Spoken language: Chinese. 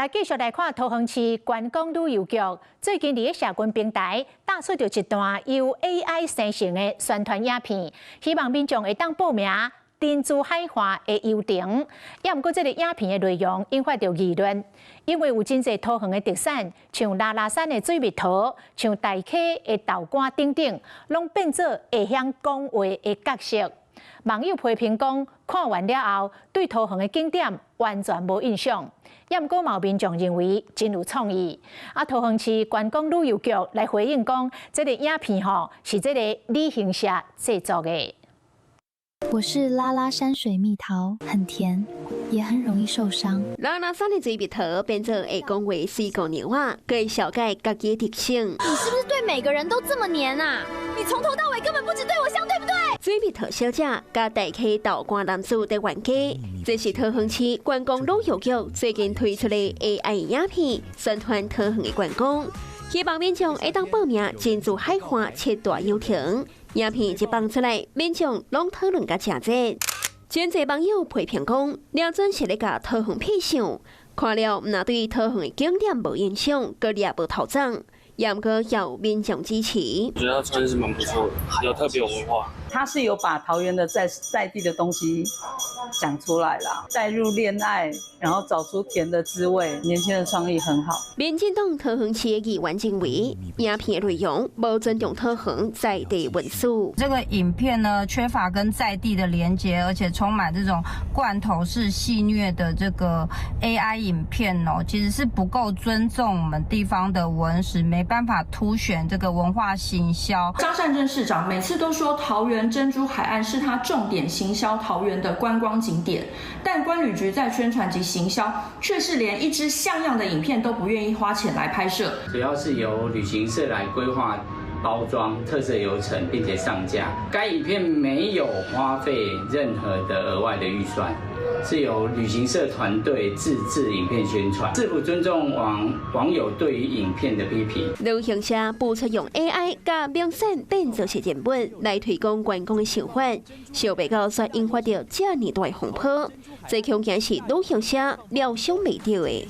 來繼續來看桃園市觀光旅遊局最近喺社群平台打出咗一段由 AI 生成的宣傳影片，希望民眾會當報名珍珠海華的遊程。也毋過，這個影片的內容引發着議論，因為有真濟桃園的特產，像拉拉山的水蜜桃，像大溪的豆乾等等，攏變做會曉講話的角色。網友批評講，看完了後對桃園的景點完全無印象。也毋過，有民眾認為真有創意。桃園市觀光旅遊局來回應講，這個影片是這個旅行社製作的。我是拉拉山水蜜桃，很甜，也很容易受傷。拉拉山的水蜜桃變成會講話水果牛啊，可以小解家己的特性。你是不是對每個人都這麼黏啊？你從頭到尾根本不只對我香，對不對？水蜜桃小姐加大溪豆乾男子的玩家，這是桃園市觀光旅遊局最近推出的 AI 影片，宣傳桃園的觀光，希望民眾會當報名珍珠海華7大遊程。影片一放出來，民眾攏討論甲誠熱。真濟網友批評講，兩陣是咧甲桃園痞想，看了毋若對桃園的景點無印象，閣也無頭髒，也毋過有民眾支持。我覺得它算是蠻不錯的，有特別有文化。他是有把桃園的在地的東西講出來啦，帶入戀愛，然後找出甜的滋味，年輕人創意很好。民進黨桃園市的議員認為，影片的內容無尊重桃園在地文化。這個影片呢，缺乏跟在地的連結，而且充滿這種罐頭式戲謔的這個 AI 影片哦，其實是不夠尊重我們地方的文史，沒辦法凸顯這個文化行銷。張善政市長每次都說桃園珍珠海岸是他重點行銷桃園的觀光景點，但觀旅局在宣傳及行銷卻是連一支像樣的影片都不願意花錢來拍攝。主要是由旅行社來規劃包裝特色遊程，並且上架。該影片沒有花費任何的額外的預算，是由旅行社團隊自製影片宣傳，是否尊重網友對於影片的批評？旅行社不出用 AI 加明顯變做寫劇本來推廣觀光的手法，小白告卻引發着這麼大風波，這恐驚是旅行社料想未到的。